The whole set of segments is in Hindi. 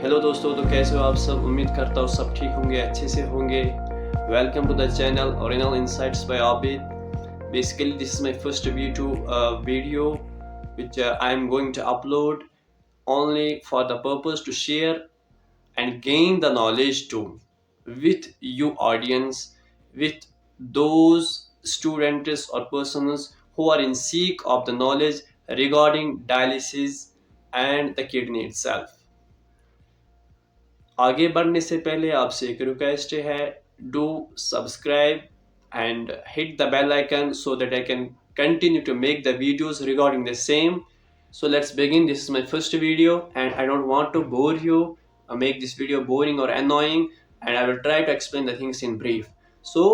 हेलो दोस्तों, तो कैसे हो आप सब। उम्मीद करता हूँ सब ठीक होंगे, अच्छे से होंगे। Welcome to the channel original insights by Abid. Basically this is my first video which I am going to upload only for the purpose to share and gain the knowledge too with you audience, with those students or persons who are in seek of the knowledge regarding dialysis and the kidney itself. आगे बढ़ने से पहले आपसे एक रिक्वेस्ट है, do subscribe and hit the bell icon so that I can continue to make the videos regarding the same. So let's begin. This is my first video and I don't want to bore you or make this video boring or annoying, and I will try to explain the things in brief. So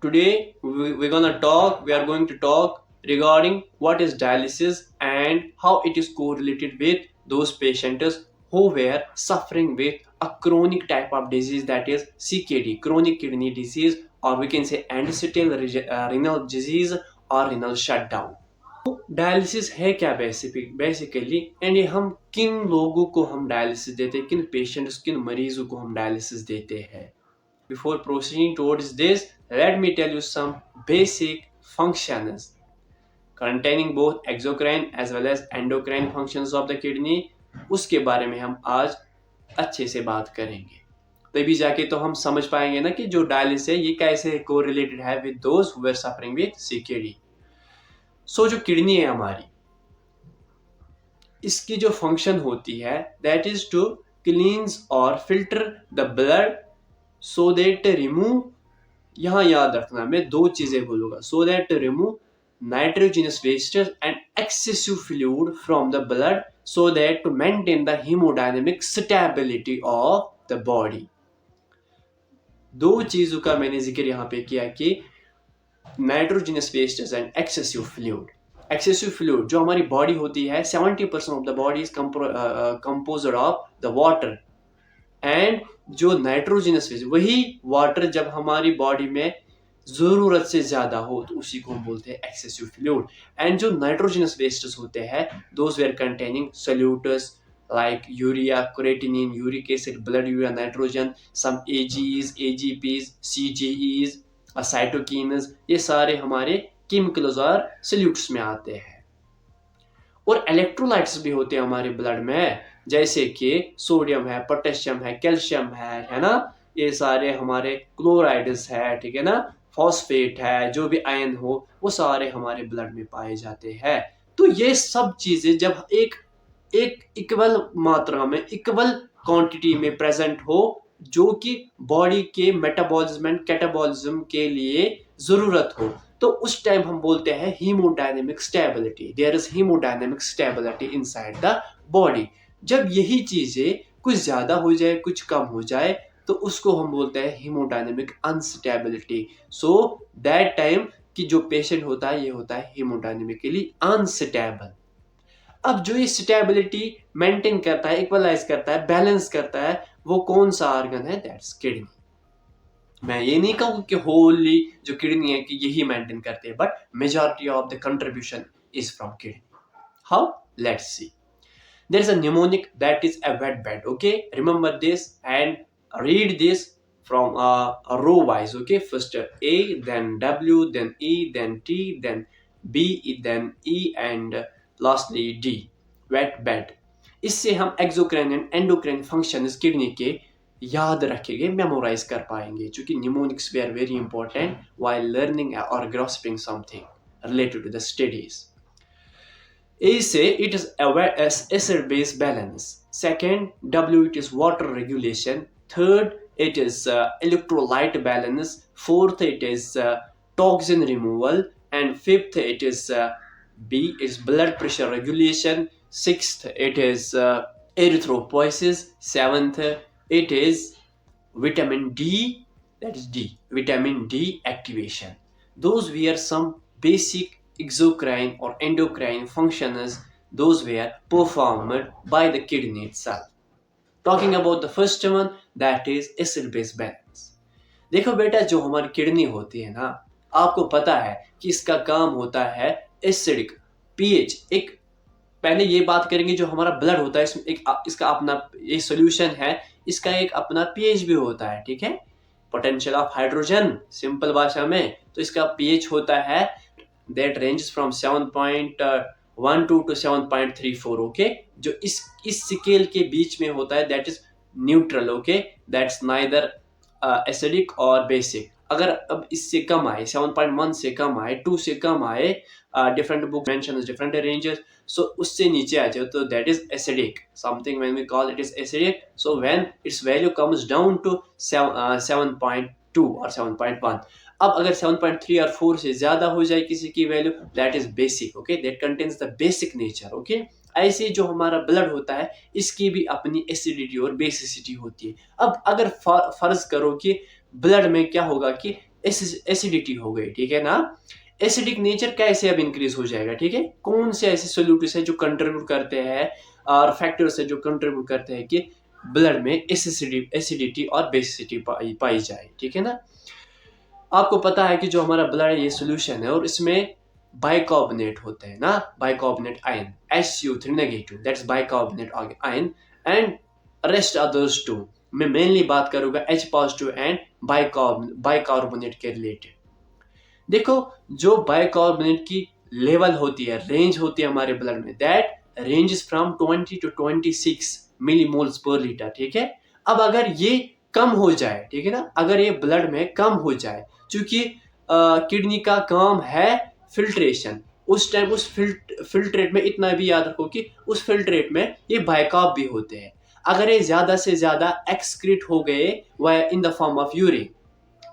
today we are going to talk regarding what is dialysis and how it is correlated with those patients who were suffering with a chronic type of disease, that is CKD, chronic kidney disease, or we can say end-stage renal disease or renal shutdown. Dialysis है क्या बेसिकली, एंड ये हम किन लोगों को हम डायलिसिस देते हैं, किन पेशेंट्स, किन मरीजों को हम डायलिसिस देते हैं. Before proceeding towards this, let me tell you some basic functions containing both exocrine as well as endocrine functions of the kidney. उसके बारे में हम आज अच्छे से बात करेंगे, तभी जाके तो हम समझ पाएंगे ना कि जो डायलिसिस है ये कैसे कोरिलेटेड है with those who are suffering with CKD. So जो किडनी है हमारी, इसकी जो फंक्शन होती है दैट इज टू क्लींस और filter the blood so that remove, यहां याद रखना मैं दो चीजें बोलूंगा, so that remove nitrogenous wastage and excessive fluid from the blood so that to maintain the haemodynamic stability of the body. दो चीजों का मैंने जिक्र यहाँ पे किया कि nitrogenous wastage and excessive fluid. Excessive fluid जो हमारी बॉडी होती है, 70% of the body is composed of the water, and जो नाइट्रोजनस वेस्ट, वही वाटर जब हमारी बॉडी में जरूरत से ज्यादा हो तो उसी को हम बोलते हैं एक्सेसिव फ्लूइड. एंड जो नाइट्रोजनस वेस्टेस होते हैं, those were containing solutes like urea, creatinine, uric acid, blood urea, nitrogen, some AGEs, AGPs, CGEs, cytokines, ये सारे हमारे केमिकल्स और सोल्यूट्स में आते हैं. और इलेक्ट्रोलाइट्स भी होते हैं हमारे ब्लड में, जैसे कि सोडियम है, पोटेशियम है, कैल्शियम है ना, ये सारे हमारे क्लोराइड्स है, ठीक है ना, फॉस्फेट है, जो भी आयन हो वो सारे हमारे ब्लड में पाए जाते हैं. तो ये सब चीजें जब एक इक्वल मात्रा में, इक्वल क्वांटिटी में प्रेजेंट हो, जो कि बॉडी के मेटाबॉलिज्म एंड कैटाबॉलिज्म के लिए जरूरत हो, तो उस टाइम हम बोलते हैं haemodynamic stability. There is haemodynamic stability inside the body. जब यही चीजें कुछ ज्यादा हो जाए, कुछ कम हो जाए, तो उसको हम बोलते हैं haemodynamic unstability. So that time कि जो पेशेंट होता है ये होता है हीमोडायनेमिकली अनस्टेबल. अब जो ये स्टेबिलिटी मेंटेन करता है, इक्वलाइज करता है, बैलेंस करता है, वो कौन सा ऑर्गन है? That's kidney. मैं ये नहीं कहूँ कि होली जो किडनी है कि यही मेंटेन करते हैं, but majority of the contribution is from kidney. How? Let's see. There is a mnemonic that is a wet bed. Okay, remember this and read this from row wise. Okay, first A, then W, then E, then T, then B, then E, and lastly D. Wet bed. इससे हम exocrine and endocrine functions kidney के याद रखेंगे, मेमोराइज कर पाएंगे, क्योंकि mnemonics were very important while learning or grasping something related to the studies. A say it is acid-base balance. Second, W it is water regulation. Third, it is electrolyte balance. Fourth, it is toxin removal. And fifth, it is B is blood pressure regulation. Sixth, it is erythropoiesis. Seventh, it is vitamin D. That is D. Vitamin D activation. Those were some basic exocrine or endocrine functions, those were performed by the kidney itself. Talking about the first one, that is acid-base balance. देखो बेटा, जो हमारी किडनी होती है ना, आपको पता है कि इसका काम होता है एसिडिक पीएच, एक पहले ये बात करेंगे जो हमारा ब्लड होता है इसमें इसका अपना ये सोल्यूशन है, इसका एक अपना पीएच भी होता है, ठीक है, पोटेंशियल ऑफ हाइड्रोजन सिंपल भाषा में। तो इसका पीएच होता है that ranges from 7.12 to 7.34, okay, जो इस स्केल के बीच में होता है, that is neutral, okay, that's neither acidic और बेसिक। अगर अब इससे कम आए, 7.1 से कम आए, 2 से कम आए, different book mention different ranges, so उससे नीचे आ जाए तो that is acidic, something when we call it is acidic. So when its value comes down to 7.2 और 7.1, अब अगर 7.3 और 4 से ज्यादा हो जाए किसी की value, that is basic, okay, that contains the basic nature, okay. ऐसे जो हमारा ब्लड होता है इसकी भी अपनी एसिडिटी और बेसिसिटी होती है। अब अगर फर्ज करो कि ब्लड में क्या होगा कि एसिडिटी हो गई, ठीक है ना, एसिडिक नेचर कैसे अब इंक्रीज हो जाएगा, ठीक है, कौन से ऐसे सोल्यूट्स है जो कंट्रीब्यूट करते हैं और फैक्टर्स है जो कंट्रीब्यूट करते हैं कि ब्लड में एसिडिटी और बेसिसिटी पाई जाए, ठीक है ना। आपको पता है कि जो हमारा ब्लड है ये सोल्यूशन है और इसमें बाइकार्बोनेट होते हैं ना, bicarbonate ion SU3 negative, that's bicarbonate ion, and rest others too. मैं मेनली बात करूंगा H पॉजिटिव एंड बाइकार्बोनेट के रिलेटेड। देखो जो बाइकार्बोनेट की लेवल होती है, रेंज होती है हमारे ब्लड में, that ranges from 20 to 26 millimoles पर लीटर, ठीक है। अब अगर ये कम हो जाए, ठीक है ना, अगर ये ब्लड में कम हो जाए, क्योंकि किडनी का काम है फिल्ट्रेशन, उस टाइम उस फिल्ट्रेट में इतना भी याद रखो कि उस फिल्ट्रेट में ये बाइकार्ब भी होते हैं। अगर ये ज्यादा से ज्यादा एक्सक्रीट हो गए वह इन द फॉर्म ऑफ यूरिन,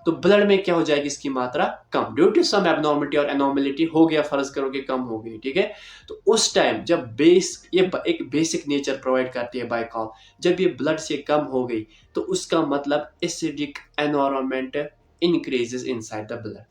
तो ब्लड में क्या हो जाएगी इसकी मात्रा कम, ड्यू टू सम एबनॉर्मलिटी और एनॉर्मलिटी हो गया, फर्ज करो कि कम हो गई, ठीक है। तो उस टाइम जब ये एक बेसिक नेचर प्रोवाइड करती है बाइकार्ब, जब ये ब्लड से कम हो गई तो उसका मतलब acidic environment increases inside the blood.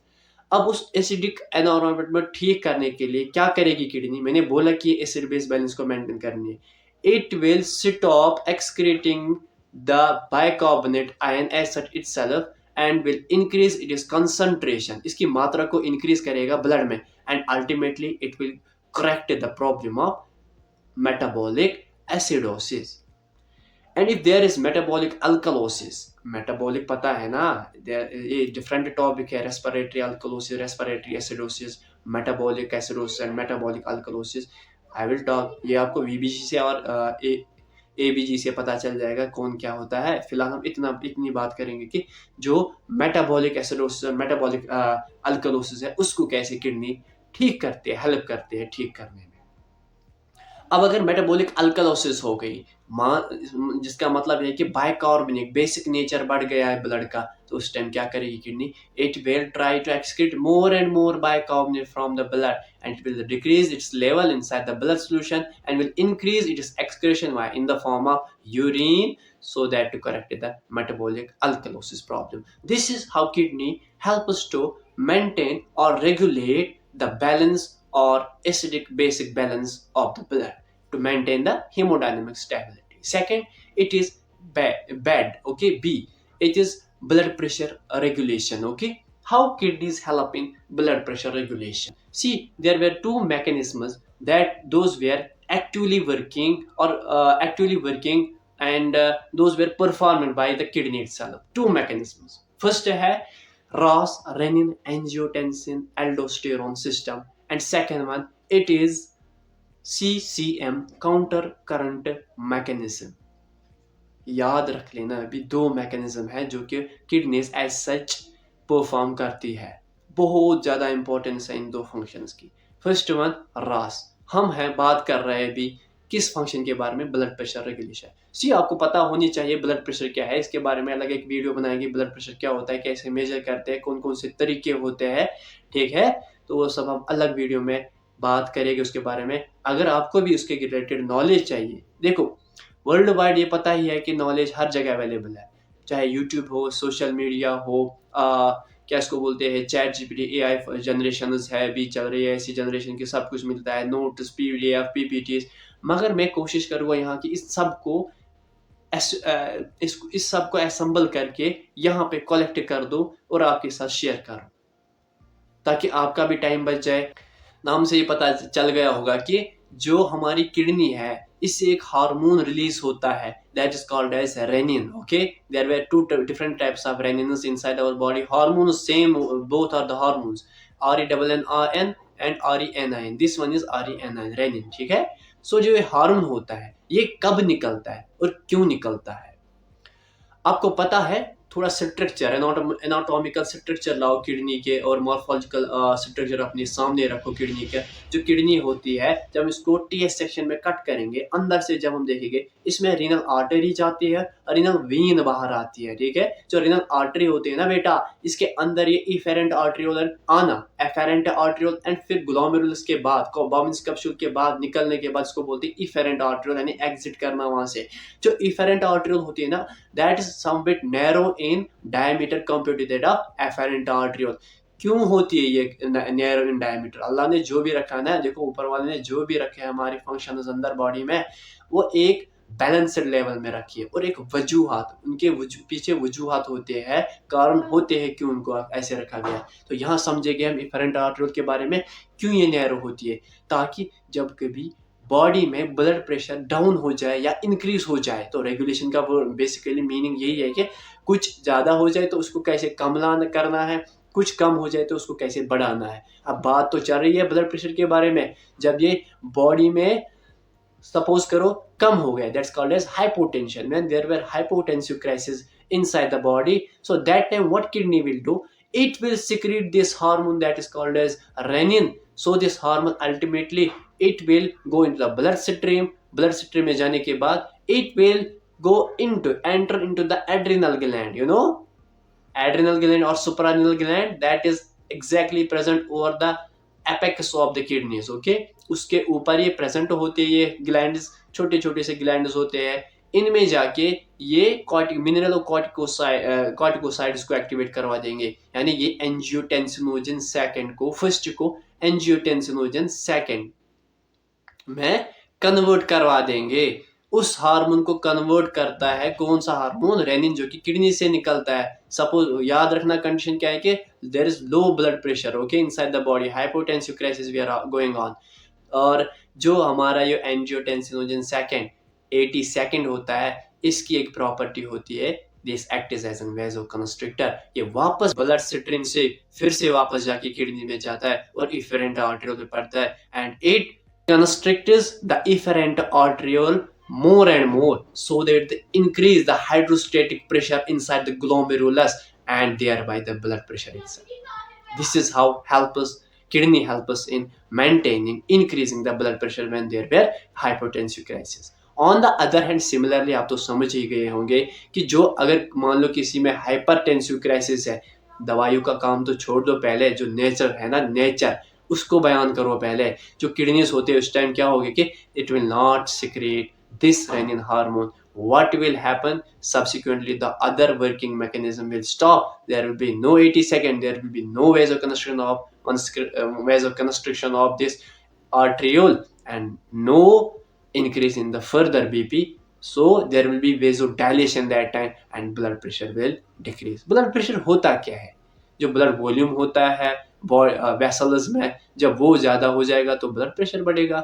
अब उस एसिडिक एनवायरनमेंट में ठीक करने के लिए क्या करेगी किडनी, मैंने बोला कि एसिड बेस बैलेंस को मेंटेन करनी है, it will stop excreting the bicarbonate ion as such itself and will increase it is concentration, इसकी मात्रा को इंक्रीज करेगा ब्लड में, and ultimately it will correct the problem of metabolic acidosis. And if there is metabolic alkalosis, metabolic पता है ना, ये डिफरेंट टॉपिक है, respiratory alkalosis, respiratory acidosis, metabolic acidosis and metabolic alkalosis. I will talk, ये आपको वीबीजी से और एबीजी से पता चल जाएगा कौन क्या होता है। फिलहाल हम इतनी बात करेंगे कि जो मेटाबॉलिक एसिडोसिस और मेटाबॉलिक अल्कलोसिस है उसको कैसे किडनी ठीक करते हैं, हेल्प करते हैं ठीक करने में। अब अगर मेटाबॉलिक अल्कलोसिस हो गई, जिसका मतलब है कि बाइकार्बोनेट बेसिक नेचर बढ़ गया है ब्लड का, तो उस टाइम क्या करेगी kidney, it will try to excrete more and more bicarbonate from the blood and it will decrease its level inside the blood solution and will increase its excretion in the form of urine, so that to correct the metabolic alkalosis problem. This is how kidney help us to maintain or regulate the balance or acidic basic balance of the blood to maintain the hemodynamic stability. Second, it is bed, okay, B, it is blood pressure regulation, okay. How kidneys help in blood pressure regulation? See, there were two mechanisms that those were actively working and those were performed by the kidney itself. Two mechanisms. First है ROS, renin angiotensin aldosterone system, and second one it is CCM, counter current mechanism. याद रख लेना, अभी दो मैकेनिज्म है जो कि किडनीज एज सच परफॉर्म करती है, बहुत ज्यादा इंपॉर्टेंस है इन दो फंक्शंस की। फर्स्ट वन ROS, हम हैं बात कर रहे हैं अभी किस फंक्शन के बारे में, ब्लड प्रेशर रेगुलेशन। सी आपको पता होनी चाहिए ब्लड प्रेशर क्या है, इसके बारे में अलग एक वीडियो बनाएंगे, ब्लड प्रेशर क्या होता है, कैसे मेजर करते हैं, कौन कौन से तरीके होते हैं, ठीक है, तो वो सब हम अलग वीडियो में बात करेंगे उसके बारे में। अगर आपको भी उसके रिलेटेड नॉलेज चाहिए, देखो वर्ल्ड वाइड ये पता ही है कि नॉलेज हर जगह अवेलेबल है, चाहे यूट्यूब हो, सोशल मीडिया हो, क्या इसको बोलते हैं, चैट जीपीटी, AI जनरेशन है भी चल रही है, ऐसी जनरेशन की सब कुछ मिलता है, नोट्स, PDF, PPTs। मगर मैं कोशिश करूँगा यहाँ की इस सब को असेंबल करके यहाँ पे कलेक्ट कर दूँ और आपके साथ शेयर करूँ, ताकि आपका भी टाइम बच जाए। नाम से ही पता चल गया होगा कि जो हमारी किडनी है इससे एक हार्मोन रिलीज होता है that is called as renin. Okay, there were two different types of renins inside our body. Hormones same, both are the hormones, RENNIN and RENIN. This one is RENIN, renin. ठीक है. सो जो ये हार्मोन होता है ये कब निकलता है और क्यों निकलता है आपको पता है. थोड़ा स्ट्रक्चर, एनाटॉमिकल स्ट्रक्चर लाओ किडनी के और मॉर्फोलॉजिकल स्ट्रक्चर अपने सामने रखो किडनी के. जो किडनी होती है जब हम इसको टीएस सेक्शन में कट करेंगे अंदर से जब हम देखेंगे इसमें रीनल आर्टरी जाती है और रीनल वेन बाहर आती है. ठीक है. जो रीनल आर्टरी होती है ना बेटा इसके अंदर ये इफेरेंट आर्ट्रियोल आना, एफेरेंट आर्ट्रियोल एंड फिर ग्लोमेरुलस के बाद बॉबिन्स कैप्सूल के बाद निकलने के बाद इसको बोलते हैं इफेरेंट आर्ट्रियोल यानी एग्जिट करना वहां से. जो इफेरेंट आर्ट्रियोल होती है ना that is some bit narrow in diameter compared to that of afferent arteriole. क्यों होती है ये नैरो इन डायमीटर? अल्लाह ने जो भी रखा ना, देखो ऊपर वाले ने जो भी रखे हैं हमारे फंक्शंस अंदर बॉडी में वो एक बैलेंस्ड लेवल में रखी है और एक वजूहात उनके पीछे वजूहात होते हैं, कारण होते हैं क्यों उनको ऐसे रखा गया. तो यहाँ समझेंगे हम इफेरेंट आर्टरियोल के बारे में क्यों ये नैरो होती है, ताकि जब कभी बॉडी में ब्लड प्रेशर डाउन हो जाए या इंक्रीज हो जाए. तो रेगुलेशन का बेसिकली मीनिंग यही है कि कुछ ज़्यादा हो जाए तो उसको कैसे कम करना है, कुछ कम हो जाए तो उसको कैसे बढ़ाना है. अब बात तो चल रही है ब्लड प्रेशर के बारे में. जब ये बॉडी में सपोज करो कम हो गया, that's called as hypotension. When there were hypotensive crisis inside the body, so that time what kidney will do, it will secrete this hormone that is called as renin. So this hormone ultimately it will go into the blood stream. Blood stream में जाने के बाद it will go enter into the adrenal gland. You know, adrenal gland or suprarenal gland that is exactly present over the apex of the kidneys. Okay, उसके ऊपर ये present होते हैं, ये glands छोटे छोटे से glands होते हैं. इनमें जाके ये मिनरल और कॉर्टिकोसाइड्स को एक्टिवेट करवा देंगे. यानी ये एंजियोटेंसिनोजन सेकंड को फर्स्ट को एंजियोटेंसिनोजन सेकंड में कन्वर्ट करवा देंगे. उस हार्मोन को कन्वर्ट करता है कौन सा हार्मोन? रेनिन, जो कि किडनी से निकलता है. सपोज याद रखना कंडीशन क्या है कि there is low blood pressure, okay, inside the body, hypotensive crisis we are going on. और जो हमारा ये एंजियोटेंसिनोजन सेकंड 80 सेकंड होता है, इसकी एक प्रॉपर्टी होती है दिस एक्ट एज एन वेसोकंस्ट्रिक्टर. ये वापस ब्लड स्ट्रीम से फिर से वापस जाके किडनी में जाता है और इफेरेंट आर्टरियोल पे पड़ता है and it constricts the efferent arteriole more and more so that they increase the hydrostatic pressure inside the glomerulus and thereby the blood pressure itself. This is how kidney help us in maintaining, increasing the blood pressure when there were hypertensive crisis. On the other hand similarly आप तो समझ ही गए होंगे कि जो अगर मान लो किसी में हाइपरटेंसिव क्राइसिस है, दवाइयों का काम तो छोड़ दो, पहले जो नेचर है ना, नेचर उसको बयान करो. पहले जो किडनीज होते हैं उस टाइम क्या होगा कि it will not secrete this renin hormone. what will happen subsequently? The other working mechanism will stop. There will be no 80 second, there will be no vasoconstriction of this arteriole and no increase in the further BP. So there will be vasodilation that time and blood pressure will decrease. blood pressure होता क्या है? जो ब्लड वॉल्यूम होता है वेसल्स में, जब वो ज्यादा हो जाएगा तो ब्लड प्रेशर बढ़ेगा,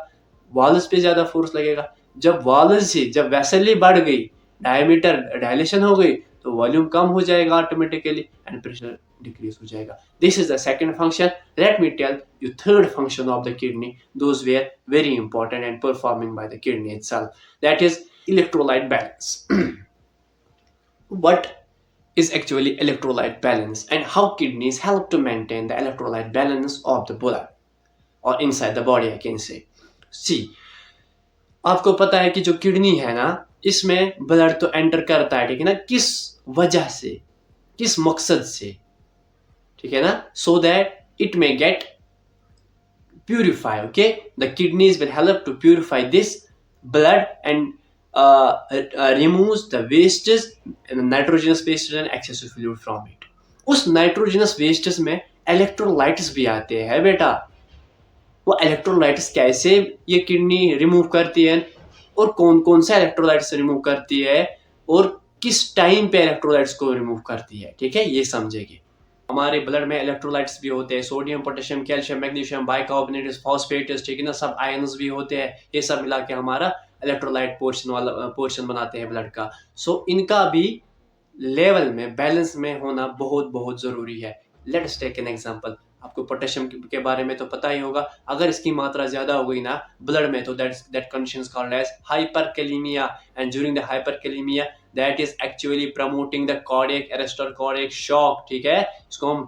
वॉल्स पे ज्यादा फोर्स लगेगा. जब वॉल्स से जब वेसल ही बढ़ गई, डायमीटर डायलेशन हो गई, तो वॉल्यूम कम हो जाएगा ऑटोमेटिकली एंड प्रेशर डिक्रीज हो जाएगा. This is the second function. Let me tell you third function of the kidney. Those were very important and performing by the kidney itself. That is electrolyte balance. What is actually electrolyte balance and how kidneys help to maintain the electrolyte balance of the blood or inside the body, I can say. See, आपको पता है कि जो किडनी है ना, इसमें ब्लड तो एंटर करता है, ठीक है ना, किस वजह से, किस मकसद से, ठीक है ना, so that it may get purify. Okay, the kidneys will help to purify this blood and removes the wastes and nitrogenous wastes and excessive fluid from it. उस nitrogenous wastes में electrolytes भी आते हैं बेटा. वो electrolytes कैसे ये किडनी रिमूव करती है और कौन कौन सा electrolytes रिमूव करती है और किस टाइम पे electrolytes को रिमूव करती है, ठीक है, ये समझेंगे. हमारे ब्लड में इलेक्ट्रोलाइट्स भी होते हैं, sodium, potassium, calcium, magnesium, bicarbonate, phosphates, ठीक है ना, सब आयंस भी होते हैं। ये सब मिला के हमारा इलेक्ट्रोलाइट पोर्शन बनाते हैं ब्लड का। सो इनका भी लेवल में, बैलेंस में होना बहुत बहुत जरूरी है। Let's take an example. आपको पोटेशियम के बारे में तो पता ही होगा, अगर इसकी मात्रा ज्यादा हो गई ना ब्लड में, तो that condition is called as hyperkalaemia, and during the hyperkalaemia that is actually promoting the cardiac arrest और कार्डियक शॉक, ठीक है। इसको हम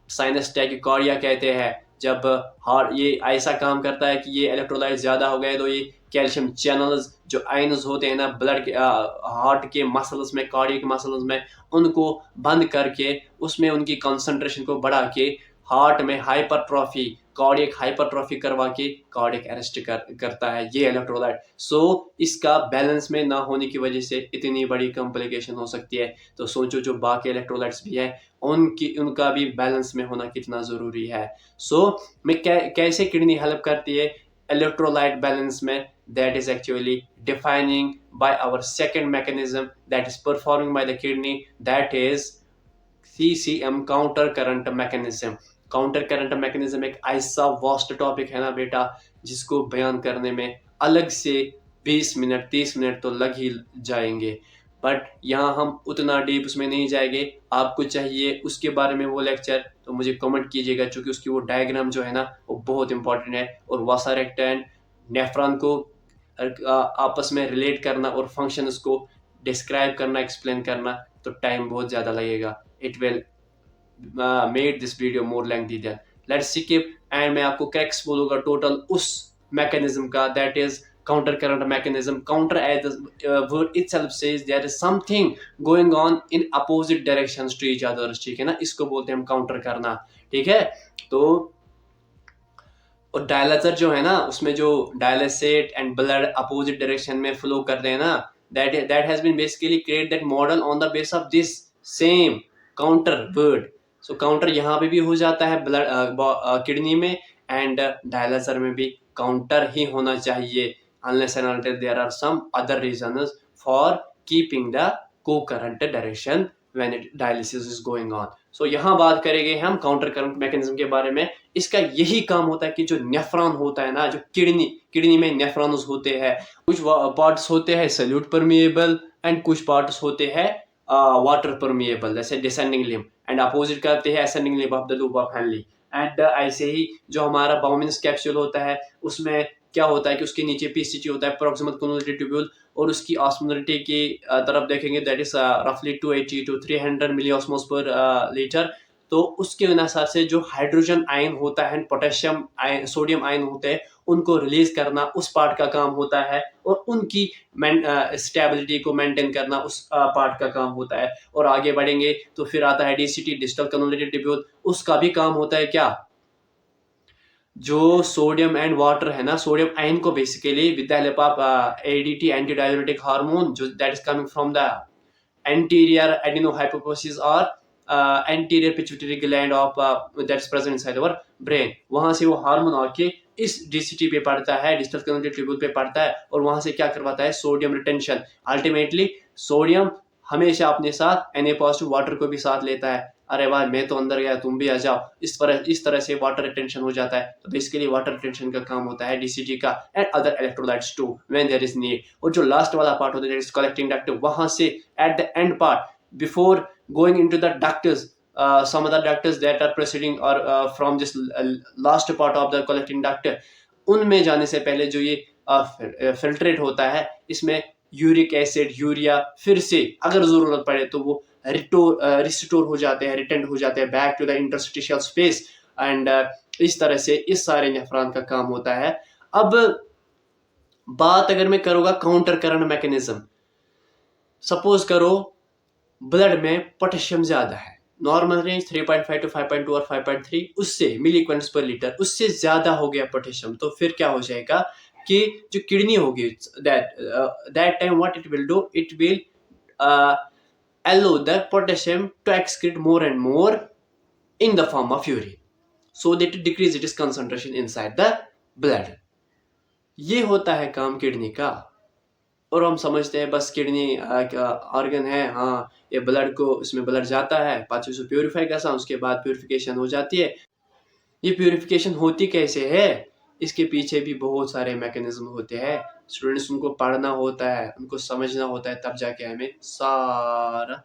साइनस टैकिकार्डिया कहते हैं। जब हार्ट ये ऐसा काम करता है कि ये इलेक्ट्रोलाइट ज्यादा हो गए, तो ये कैल्शियम चैनल्स जो आयंस होते हैं ना ब्लड के हार्ट के मसल्स में, कार्डियक मसल्स में, उनको बंद करके उसमें उनकी कंसंट्रेशन को बढ़ा के हार्ट में हाइपरट्रॉफी, कार्डियक हाइपरट्रॉफी करवा के कार्डियक अरेस्ट करता है ये इलेक्ट्रोलाइट। सो इसका बैलेंस में ना होने की वजह से इतनी बड़ी कॉम्प्लिकेशन हो सकती है। तो सोचो जो बाकी इलेक्ट्रोलाइट्स भी है उनका भी बैलेंस में होना कितना जरूरी है। सो मैं कैसे किडनी हेल्प करती है इलेक्ट्रोलाइट बैलेंस में, that is actually defining by our second mechanism that is performing by the kidney, that is CCM, counter current mechanism। Counter current mechanism एक ऐसा वास्ट टॉपिक है ना बेटा, जिसको बयान करने में अलग से 20 मिनट 30 मिनट तो लग ही जाएंगे, बट यहाँ हम उतना डीप उसमें नहीं जाएंगे। आपको चाहिए उसके बारे में वो लेक्चर, तो मुझे कमेंट कीजिएगा, क्योंकि उसकी वो डायग्राम जो है ना वो बहुत इंपॉर्टेंट है। और वासारेक्टा एंड नेफ्रॉन को आपस में रिलेट करना और फंक्शन को डिस्क्राइब करना, एक्सप्लेन करना, तो टाइम बहुत ज़्यादा लगेगा। It will made this video more lengthy than. Let's skip, and मैं आपको क्रैक्स बोलूँगा टोटल उस मैकेनिज्म का, that is counter current mechanism। counter as the word itself says there is something going on in opposite directions to each other, ठीक है ना, इसको बोलते हैं हम काउंटर करना, ठीक है। तो और डायलाइजर जो है ना, उसमें जो dialysate and blood opposite direction में फ्लो करते हैं ना, that has been basically create that model on the base of this same counter word. So counter यहाँ पे भी हो जाता है ब्लड किडनी में, एंड डायलाइजर में भी काउंटर ही होना चाहिए, unless and until there are some other reasons for keeping the co-current direction when dialysis is going on। So यहाँ बात करेंगे हम काउंटर करंट मैकेनिज्म के बारे में। इसका यही काम होता है कि जो नेफ्रॉन होता है ना, जो किडनी में नेफ्रॉन्स होते हैं, कुछ पार्ट्स होते हैं सॉल्यूट परमिएबल एंड कुछ पार्ट्स होते हैं वाटर परमिएबल, जैसे डिसेंडिंग लिम्ब, एंड अपोजिट करते हैं ascending limb of the loop of Henley. And ऐसे ही जो हमारा बाउमिन्स कैप्सूल होता है, उसमें क्या होता है कि उसके नीचे पीसीटी होता है, प्रॉक्सिमल कन्वोल्यूटेड ट्यूब्यूल, और उसकी ऑस्मोलरिटी की तरफ देखेंगे, दैट इज रफली 280 to 300 मिली ऑस्मोस पर लीटर। तो उसके अनुसार से जो हाइड्रोजन आयन होता है, पोटेशियम आयन, सोडियम आयन होते हैं, उनको रिलीज करना उस पार्ट का काम होता है, और उनकी स्टेबिलिटी को मेंटेन करना उस पार्ट का काम होता है। और आगे बढ़ेंगे तो फिर आता है डीसीटी, डिस्टल कन्वोल्यूटेड ट्यूब्यूल, उसका भी काम होता है क्या, जो सोडियम एंड वाटर है ना, सोडियम आयन को basically with the help of ADT, anti diuretic hormone, जो that is coming from the anterior adenohypophysis और anterior pituitary gland of that is present inside our brain, वहां से वो हार्मोन आके इस डीसीटी पे पड़ता है, डिस्टल कन्वोल्यूटेड ट्यूब्यूल पे पड़ता है, और वहां से क्या करवाता है, सोडियम रिटेंशन। अल्टीमेटली सोडियम हमेशा अपने साथ Na पॉजिटिव वाटर को भी साथ लेता है। अरे वाह, मैं तो अंदर गया, तुम भी आ जाओ, इस तरह से वाटर रिटेंशन हो जाता है। तो बेसिकली वाटर रिटेंशन का काम होता है डीसीटी का, and other electrolytes too when there is need. और जो लास्ट वाला पार्ट होता है, दैट इज कलेक्टिंग डक्ट, वहां से at the end part before going into the ducts, some other ducts that are proceeding or from this last part of the collecting duct, उनमें जाने से पहले जो ये फिल्ट्रेट होता है, इसमें यूरिक एसिड, यूरिया फिर से अगर जरूरत पड़े तो वो रिस्टोर हो जाते हैं, रिटर्न हो जाते हैं back to the interstitial space, and इस तरह से इस सारे नेफ्रॉन का काम होता है। अब बात अगर मैं करूँगा काउंटर करंट मैकेनिज्म, सपोज करो ब्लड में पोटेशियम ज्यादा है, नॉर्मल रेंज 3.5 to 5.2 और 5.3, उससे मिलीक्वेंट्स पर लीटर, उससे ज्यादा हो गया पोटेशियम, तो फिर क्या हो जाएगा कि जो किडनी होगी, that time what it will do, it will allow the potassium to excrete more and more in the form of urine, so that it decrease its concentration inside the blood। ये होता है काम किडनी का। और हम समझते हैं बस किडनी ऑर्गन है, हाँ ये ब्लड को, इसमें ब्लड जाता है, पाछे से प्योरीफाई करसा, उसके बाद प्योरीफिकेशन हो जाती है। ये प्योरीफिकेशन होती कैसे है, इसके पीछे भी बहुत सारे मैकेनिज्म होते हैं। स्टूडेंट्स उनको पढ़ना होता है, उनको समझना होता है, तब जाके हमें सारा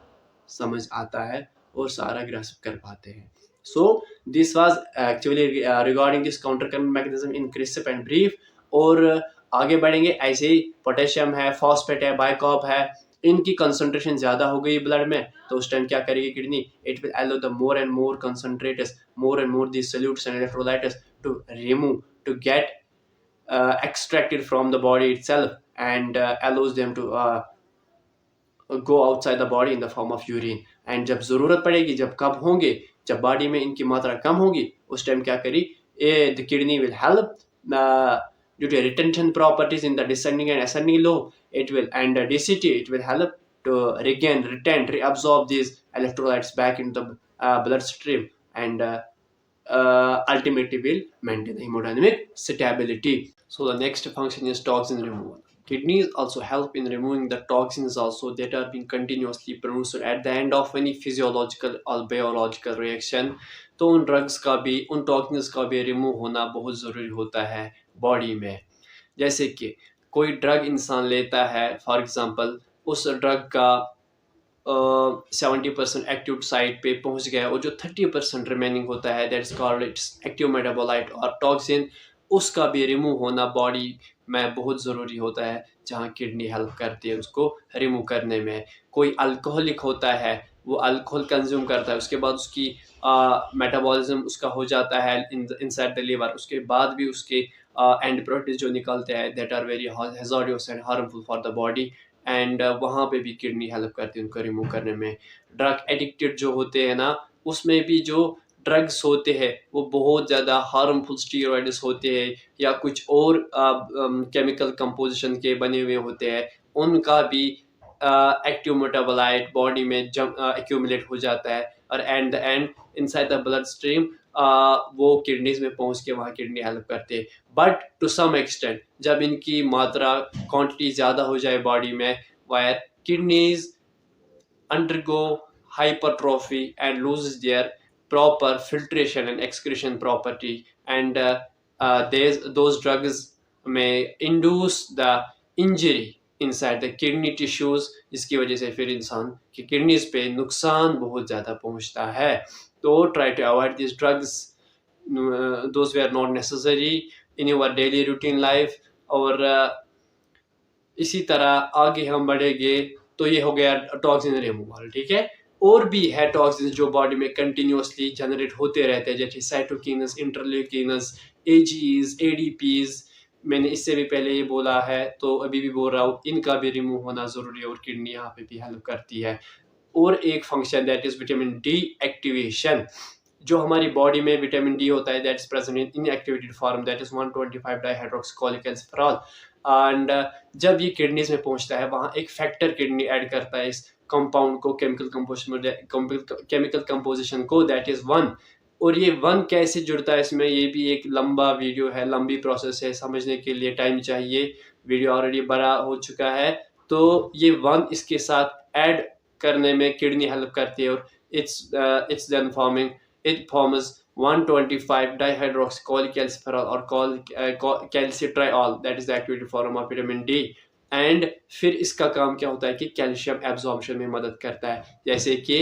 समझ आता है और सारा ग्रास्प कर पाते हैं। So this was actually regarding this counter current mechanism in crisp and brief. और आगे बढ़ेंगे ऐसे ही, पोटेशियम है, फॉस्फेट है, बाइकॉप है, इनकी कंसंट्रेशन ज्यादा हो गई ब्लड में, तो उस टाइम क्या करेगी kidney, it will allow the more and more concentrates, more and more these solutes and electrolytes to remove, to get extracted from the body itself, and allows them to go outside the body in the form of urine. And जब जरूरत पड़ेगी, जब कब होंगे, जब बॉडी में इनकी मात्रा कम होगी, उस टाइम क्या करी, the kidney will help due to retention properties in the descending and ascending lobe, it will, and DCT, it will help to reabsorb these electrolytes back into the bloodstream, and ultimately will maintain the hemodynamic stability. So the next function is toxin removal. Kidneys also help in removing the toxins also that are being continuously produced at the end of any physiological or biological reaction. तो उन ड्रग्स का भी, उन टॉक्सिन्स का भी रिमूव होना बहुत ज़रूरी होता है बॉडी में। जैसे कि कोई ड्रग इंसान लेता है, फॉर एग्जांपल उस ड्रग का 70% एक्टिव साइट पे पहुंच गया और जो 30% रिमेनिंग होता है, that is called its active metabolite और टॉक्सिन, उसका भी रिमूव होना बॉडी में बहुत ज़रूरी होता है, जहाँ किडनी हेल्प करती है उसको रिमूव करने में। कोई अल्कोहलिक होता है, वो अल्कोहल कंज्यूम करता है, उसके बाद उसकी मेटाबॉलिज्म उसका हो जाता है इनसाइड द लिवर, उसके बाद भी उसके एंड प्रोडक्ट्स जो निकलते हैं that are very hazardous and harmful for the body, and वहाँ पे भी किडनी हेल्प करती है उनको रिमूव करने में। ड्रग एडिक्टेड जो होते हैं ना, उसमें भी जो ड्रग्स होते हैं वो बहुत ज़्यादा हार्मफुल स्टीरॉइड्स होते हैं या कुछ और केमिकल कंपोजिशन के बने हुए होते हैं, उनका भी एक्टिव मेटाबोलाइट बॉडी में एक्यूमुलेट हो जाता है, और at the end inside the blood stream वो किडनीज में पहुंच के वहाँ किडनी हेल्प करते हैं। बट टू सम एक्सटेंट, जब इनकी मात्रा क्वांटिटी ज़्यादा हो जाए बॉडी में, wire kidneys undergo hypertrophy and loses their proper filtration and excretion property, and those drugs may induce the injury inside the kidney tissues, जिसकी वजह से फिर इंसान की किडनीज पे नुकसान बहुत ज़्यादा पहुंचता है। तो try to avoid these drugs, those were not necessary in your daily routine life। और इसी तरह आगे हम बढ़ेंगे, तो ये हो गया टॉक्सिन रिमूवल, ठीक है। और भी है टॉक्सिन जो बॉडी में कंटिन्यूअसली जनरेट होते रहते हैं, जैसे साइटोकिन्स, इंटरल्यूकिन्स, एजीज, एडीपीज, मैंने इससे भी पहले ये बोला है तो अभी भी बोल रहा हूँ, इनका भी रिमूव होना ज़रूरी है और किडनी यहाँ पे भी हेल्प करती है। और एक function that is vitamin D activation, जो हमारी बॉडी में विटामिन डी होता है that is present in inactivated form, that is 125 dihydroxycholecalciferol, and जब ये किडनीज में पहुंचता है, वहाँ एक फैक्टर किडनी ऐड करता है इस कंपाउंड को, केमिकल कंपोजिशन को, दैट इज 1। और ये 1 कैसे जुड़ता है इसमें, ये भी एक लंबा वीडियो है, लंबी प्रोसेस है, समझने के लिए टाइम चाहिए, वीडियो ऑलरेडी बड़ा हो चुका है। तो ये 1 इसके साथ ऐड करने में किडनी हेल्प करती है, और it's then forming, it forms 125 dihydroxycholecalciferol or calcitriol, that is the activated form of vitamin D। And फिर इसका काम क्या होता है कि कैल्शियम एब्जॉर्प्शन में मदद करता है, जैसे कि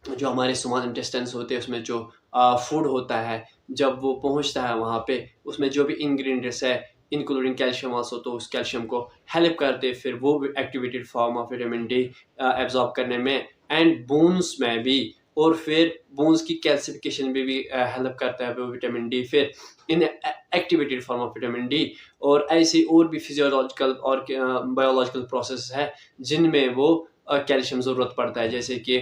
जो हमारे स्मॉल इंटेस्टाइन्स होते हैं उसमें जो फूड होता है, जब वो पहुंचता है वहाँ पे, उसमें जो भी इंग्रेडिएंट्स है इंक्लूडिंग कैल्शियम आल्सो, तो उस कैल्शियम को हेल्प करते फिर वो activated form of vitamin D absorb करने में, एंड बोन्स में भी, और फिर बोन्स की कैल्सिफिकेशन में भी हेल्प करता है वो विटामिन डी, फिर in activated form of vitamin D. और ऐसे और भी फिजियोलॉजिकल और बायोलॉजिकल प्रोसेस है जिनमें वो कैल्शियम ज़रूरत पड़ता है, जैसे कि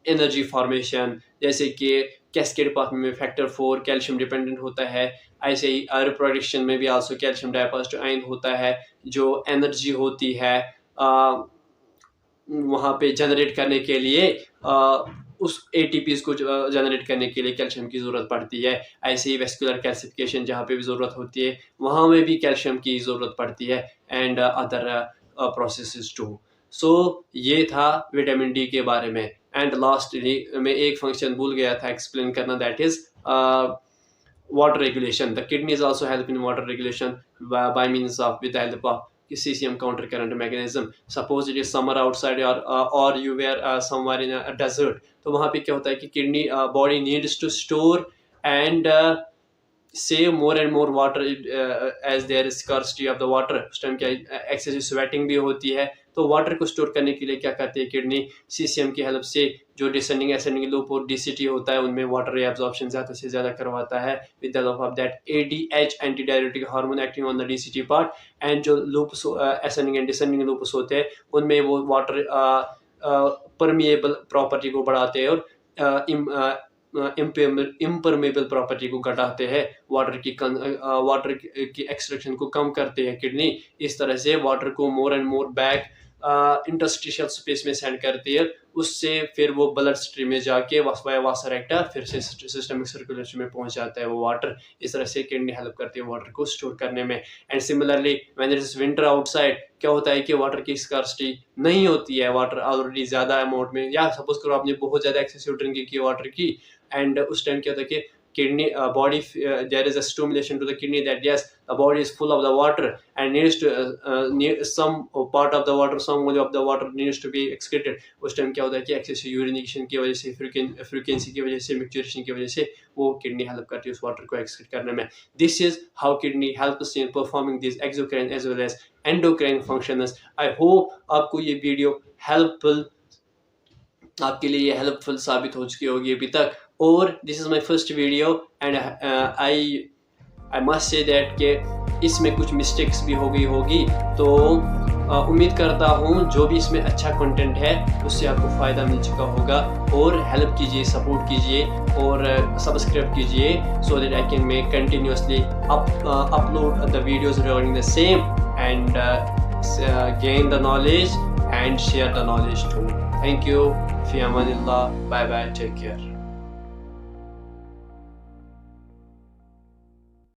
एनर्जी फॉर्मेशन, जैसे कि कैस्केड पाथवे में फैक्टर 4 कैल्शियम डिपेंडेंट होता है, ऐसे ही रिप्रोडक्शन में भी आल्सो कैल्शियम डाइपॉस्टोआइन होता है, जो एनर्जी होती है वहाँ पे जनरेट करने के लिए उस ATPs को जनरेट करने के लिए कैल्शियम की ज़रूरत पड़ती है। ऐसे ही वेस्कुलर कैल्सिफिकेशन जहाँ पे भी ज़रूरत होती है वहाँ में भी कैल्शियम की ज़रूरत पड़ती है, एंड अदर प्रोसेसेस टू। सो ये था विटामिन डी के बारे में। एंड लास्टली मैं एक फंक्शन भूल गया था एक्सप्लेन करना, that is water regulation. The kidneys also help in water regulation by means of, with the help of CCM counter current mechanism. Suppose it is summer outside or you were somewhere in a desert, तो वहाँ पे क्या होता है कि kidney body needs to store and save more and more water as there is scarcity of the water. उस टाइम क्या excessive sweating भी होती है, तो वाटर को स्टोर करने के लिए क्या करती है किडनी, सीसीएम की हेल्प से जो डिसेंडिंग एसेंडिंग लूप और डीसीटी होता है उनमें वाटर एब्जॉर्प्शन ज़्यादा से ज़्यादा करवाता है with the help of that ADH anti diuretic hormone acting on the DCT part. And जो loops ascending and descending loops होते हैं उनमें वो वाटर परमिएबल प्रॉपर्टी को बढ़ाते हैं और इम्परमेबल प्रॉपर्टी को घटाते हैं, वाटर की एक्सट्रैक्शन को कम करते हैं किडनी। इस तरह से वाटर को मोर and more back interstitial space में सेंड करती है, उससे फिर वो ब्लड स्ट्रीम में जाके वाया वासा रेक्टा फिर से सिस्टमिक सर्कुलेशन में पहुंच जाता है वो वाटर। इस तरह से किडनी हेल्प करती है वाटर को स्टोर करने में। And similarly when it is winter outside, क्या होता है कि वाटर की स्कार्सिटी नहीं होती है, वाटर ऑलरेडी ज़्यादा अमाउंट में, या सपोज करो आपने बहुत ज़्यादा एक्सेसिव ड्रिंकिंग की वाटर की, एंड उस टाइम क्या होता है कि kidney body there is a stimulation to the kidney that yes, the body is full of the water and needs to some part of the water, some volume of the water needs to be excreted। उस टाइम क्या होता है कि excessive urination की वजह से, frequency की वजह से, maturation की वजह से वो kidney help करती है उस water को excrete करने में। This is how kidney helps in performing these exocrine as well as endocrine functions। I hope आपको ये वीडियो हेल्पफुल, आपके लिए ये हेल्पफुल साबित हो चुकी होगी अभी तक। और this is my first video and I must say that कि इसमें कुछ मिस्टेक्स भी हो गई होगी, तो उम्मीद करता हूँ जो भी इसमें अच्छा कंटेंट है उससे आपको फ़ायदा मिल चुका होगा। और हेल्प कीजिए, सपोर्ट कीजिए और सब्सक्राइब कीजिए so that I can make continuously upload the videos regarding the same and gain the knowledge and share the knowledge too। Thank you. Fi amanillah. Bye bye. Take care.